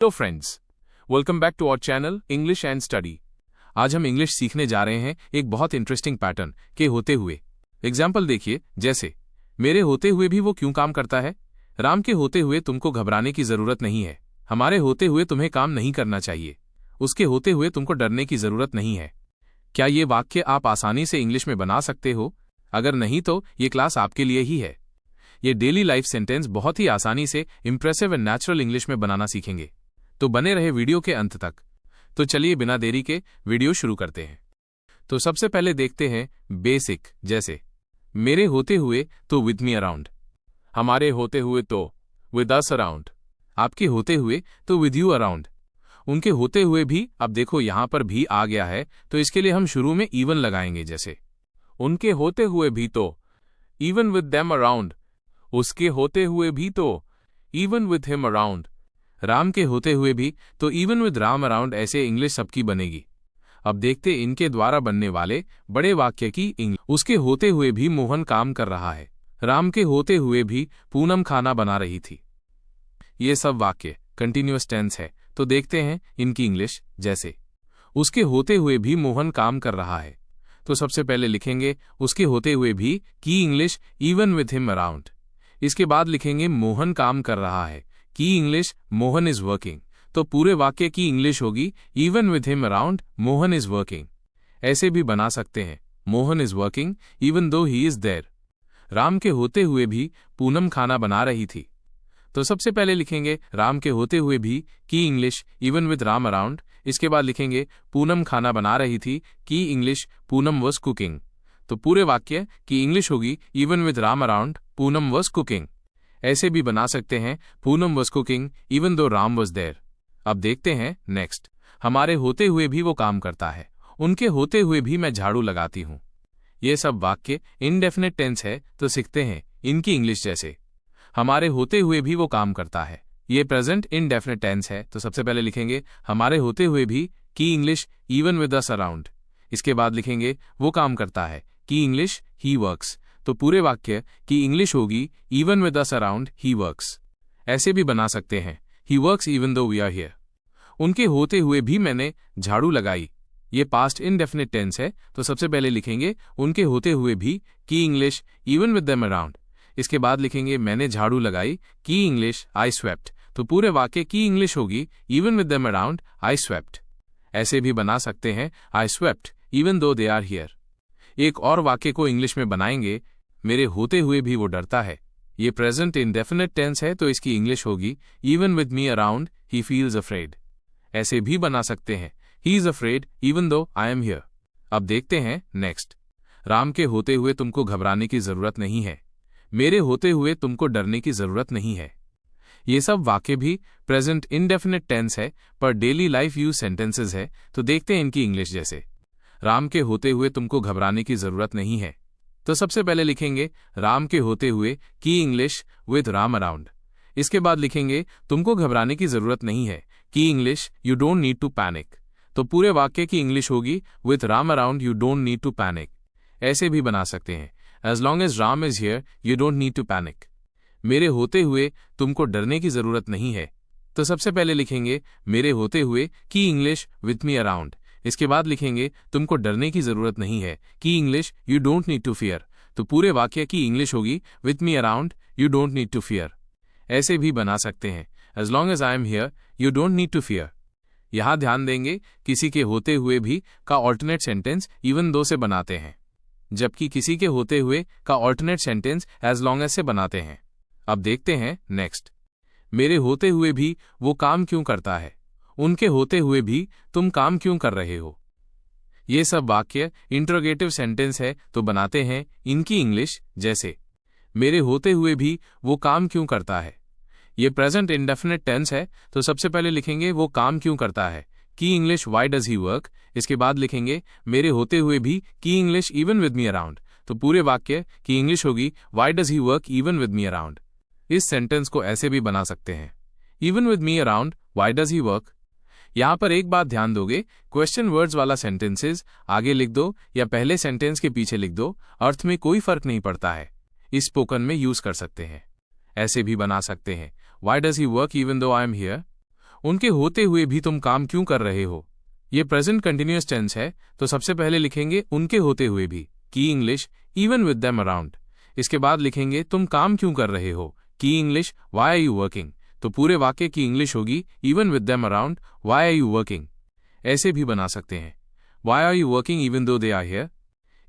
Hello friends, welcome back to our channel English and study. आज हम English सीखने जा रहे हैं एक बहुत इंटरेस्टिंग पैटर्न के होते हुए। एग्जाम्पल देखिए, जैसे मेरे होते हुए भी वो क्यों काम करता है। राम के होते हुए तुमको घबराने की जरूरत नहीं है। हमारे होते हुए तुम्हें काम नहीं करना चाहिए। उसके होते हुए तुमको डरने की जरूरत नहीं है। क्या ये वाक्य आप आसानी से इंग्लिश में बना सकते हो? अगर नहीं तो ये क्लास आपके लिए ही है। ये डेली लाइफ सेंटेंस बहुत ही आसानी से इंप्रेसिव एंड नेचुरल इंग्लिश में बनाना सीखेंगे, तो बने रहे वीडियो के अंत तक। तो चलिए बिना देरी के वीडियो शुरू करते हैं। तो सबसे पहले देखते हैं बेसिक, जैसे मेरे होते हुए तो विद मी अराउंड, हमारे होते हुए तो विद अस अराउंड, आपके होते हुए तो विद यू अराउंड, उनके होते हुए भी। अब देखो यहां पर भी आ गया है, तो इसके लिए हम शुरू में इवन लगाएंगे, जैसे उनके होते हुए भी तो इवन विद देम अराउंड, उसके होते हुए भी तो even with him around, Ram के होते हुए भी तो इवन विद राम अराउंड। ऐसे इंग्लिश सबकी बनेगी। अब देखते इनके द्वारा बनने वाले बड़े वाक्य की इंग्लिश। उसके होते हुए भी मोहन काम कर रहा है। राम के होते हुए भी पूनम खाना बना रही थी। ये सब वाक्य कंटिन्यूअस टेंस है, तो देखते हैं इनकी इंग्लिश। जैसे उसके होते हुए भी मोहन काम कर रहा है, तो सबसे पहले लिखेंगे उसके होते हुए भी की English even with him around. इसके बाद लिखेंगे मोहन काम कर रहा है, की इंग्लिश मोहन इज वर्किंग। तो पूरे वाक्य की इंग्लिश होगी even with him around Mohan is working. ऐसे भी बना सकते हैं मोहन इज वर्किंग इवन दो ही इज देयर। राम के होते हुए भी पूनम खाना बना रही थी, तो सबसे पहले लिखेंगे राम के होते हुए भी की English even with Ram around. इसके बाद लिखेंगे पूनम खाना बना रही थी, की इंग्लिश पूनम वॉज कुकिंग। तो पूरे वाक्य की इंग्लिश होगी even with Ram around Poonam was cooking. ऐसे भी बना सकते हैं Poonam was cooking even though Ram was there. अब देखते हैं नेक्स्ट, हमारे होते हुए भी वो काम करता है, उनके होते हुए भी मैं झाड़ू लगाती हूं। ये सब वाक्य इनडेफिनेट टेंस है, तो सीखते हैं इनकी इंग्लिश। जैसे हमारे होते हुए भी वो काम करता है, ये प्रेजेंट इनडेफिनेट टेंस है, तो सबसे पहले लिखेंगे हमारे होते हुए भी की English even with us around. इसके बाद लिखेंगे वो काम करता है, की इंग्लिश ही वर्क्स। तो पूरे वाक्य की इंग्लिश होगी even with us around he works. ऐसे भी बना सकते हैं he works even though we are here. उनके होते हुए भी मैंने झाड़ू लगाई, ये पास्ट इनडेफिनिट टेंस है, तो सबसे पहले लिखेंगे उनके होते हुए भी की English even with them around. इसके बाद लिखेंगे मैंने झाड़ू लगाई, की इंग्लिश आई स्वेप्ट। तो पूरे वाक्य की इंग्लिश होगी even with them around I swept. ऐसे भी बना सकते हैं आई swept even though they are here. एक और वाक्य को इंग्लिश में बनाएंगे, मेरे होते हुए भी वो डरता है। ये प्रेजेंट इंडेफिनिट टेंस है, तो इसकी इंग्लिश होगी even with me around he feels afraid. ऐसे भी बना सकते हैं he is afraid even though I am here. अब देखते हैं नेक्स्ट, राम के होते हुए तुमको घबराने की जरूरत नहीं है, मेरे होते हुए तुमको डरने की जरूरत नहीं है। ये सब वाक्य भी प्रेजेंट इनडेफिनिट टेंस है, पर डेली लाइफ यूज सेंटेंसेस है, तो देखते हैं इनकी इंग्लिश। जैसे राम के होते हुए तुमको घबराने की जरूरत नहीं है, तो सबसे पहले लिखेंगे राम के होते हुए की इंग्लिश विद राम अराउंड। इसके बाद लिखेंगे तुमको घबराने की जरूरत नहीं है, की English you don't need to panic. तो पूरे वाक्य की इंग्लिश होगी with Ram around you don't need to panic. ऐसे भी बना सकते हैं as long as Ram is here you don't need to panic. मेरे होते हुए तुमको डरने की जरूरत नहीं है, तो सबसे पहले लिखेंगे मेरे होते हुए की इंग्लिश विद मी अराउंड। इसके बाद लिखेंगे तुमको डरने की जरूरत नहीं है, की English you don't need to fear. तो पूरे वाक्य की इंग्लिश होगी with me around you don't need to fear. ऐसे भी बना सकते हैं as long as I am here you don't need to fear. यहां ध्यान देंगे किसी के होते हुए भी का ऑल्टरनेट सेंटेंस इवन दो से बनाते हैं, जबकि किसी के होते हुए का alternate sentence as long as से बनाते हैं। अब देखते हैं नेक्स्ट, मेरे होते हुए भी वो काम क्यों करता है, उनके होते हुए भी तुम काम क्यों कर रहे हो। ये सब वाक्य इंट्रोगेटिव सेंटेंस है, तो बनाते हैं इनकी इंग्लिश। जैसे मेरे होते हुए भी वो काम क्यों करता है, ये प्रेजेंट इंडेफिनिट टेंस है, तो सबसे पहले लिखेंगे वो काम क्यों करता है, की English why does he work. इसके बाद लिखेंगे मेरे होते हुए भी की English even with me around. तो पूरे वाक्य की इंग्लिश होगी why does he work even with me around. इस सेंटेंस को ऐसे भी बना सकते हैं even with me around why does he work. यहां पर एक बात ध्यान दोगे, क्वेश्चन वर्ड्स वाला सेंटेंसेस आगे लिख दो या पहले सेंटेंस के पीछे लिख दो, अर्थ में कोई फर्क नहीं पड़ता है, इस स्पोकन में यूज कर सकते हैं। ऐसे भी बना सकते हैं why does he work even though I am here. उनके होते हुए भी तुम काम क्यों कर रहे हो। ये प्रेजेंट कंटिन्यूअस टेंस है, तो सबसे पहले लिखेंगे उनके होते हुए भी, की English even with them around. इसके बाद लिखेंगे तुम काम क्यों कर रहे हो, की English why are you working. तो पूरे वाक्य की इंग्लिश होगी even with them around, why are you working. ऐसे भी बना सकते हैं, why are you working even though they are here.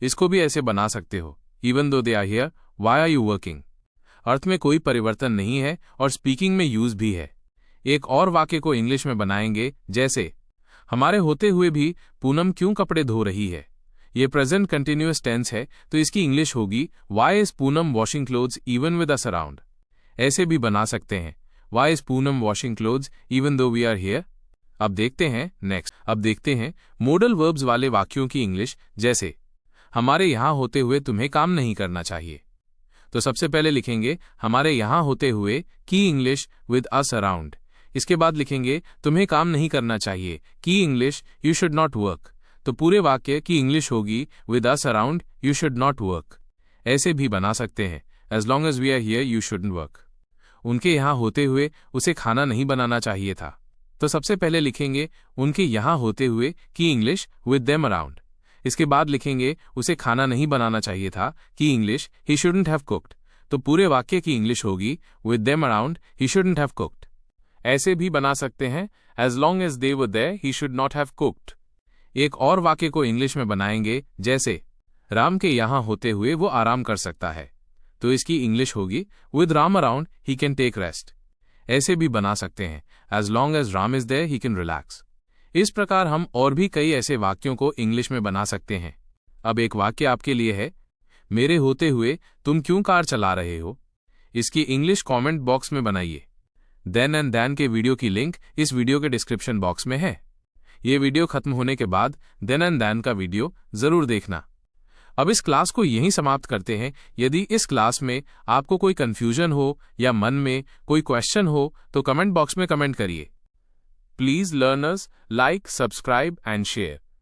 इसको भी ऐसे बना सकते हो, even though they are here why are you working. अर्थ में कोई परिवर्तन नहीं है और स्पीकिंग में यूज भी है। एक और वाक्य को इंग्लिश में बनाएंगे, जैसे हमारे होते हुए भी पूनम क्यों कपड़े धो रही है। ये प्रेजेंट कंटिन्यूअस टेंस है, तो इसकी इंग्लिश होगी why is Poonam washing clothes even with us around. ऐसे भी बना सकते हैं, why is Poonam washing clothes even though we are here. अब देखते हैं मोडल वर्ब्स वाले वाक्यों की इंग्लिश, जैसे हमारे यहां होते हुए तुम्हें काम नहीं करना चाहिए। तो सबसे पहले लिखेंगे हमारे यहां होते हुए की इंग्लिश विद अस अराउंड। इसके बाद लिखेंगे तुम्हें काम नहीं करना चाहिए, की English you should not work. तो पूरे वाक्य की इंग्लिश होगी with us around you should not work. ऐसे भी बना सकते हैं, as long as we are here you shouldn't work. उनके यहां होते हुए उसे खाना नहीं बनाना चाहिए था। तो सबसे पहले लिखेंगे उनके यहां होते हुए की इंग्लिश विद देम अराउंड। इसके बाद लिखेंगे उसे खाना नहीं बनाना चाहिए था, की English he shouldn't have cooked. तो पूरे वाक्य की इंग्लिश होगी with them around he shouldn't have cooked. ऐसे भी बना सकते हैं, as long as they were there he should not have cooked. एक और वाक्य को इंग्लिश में बनाएंगे, जैसे राम के यहां होते हुए वो आराम कर सकता है। तो इसकी इंग्लिश होगी with Ram around he can take rest. ऐसे भी बना सकते हैं, as long as Ram is there he can relax. इस प्रकार हम और भी कई ऐसे वाक्यों को इंग्लिश में बना सकते हैं। अब एक वाक्य आपके लिए है, मेरे होते हुए तुम क्यों कार चला रहे हो। इसकी इंग्लिश कमेंट बॉक्स में बनाइए। देन एंड दैन के वीडियो की लिंक इस वीडियो के डिस्क्रिप्शन बॉक्स में है। ये वीडियो खत्म होने के बाद देन एंड दैन का वीडियो जरूर देखना। अब इस क्लास को यहीं समाप्त करते हैं। यदि इस क्लास में आपको कोई कंफ्यूजन हो या मन में कोई क्वेश्चन हो तो कमेंट बॉक्स में कमेंट करिए। Please learners, like, subscribe and share.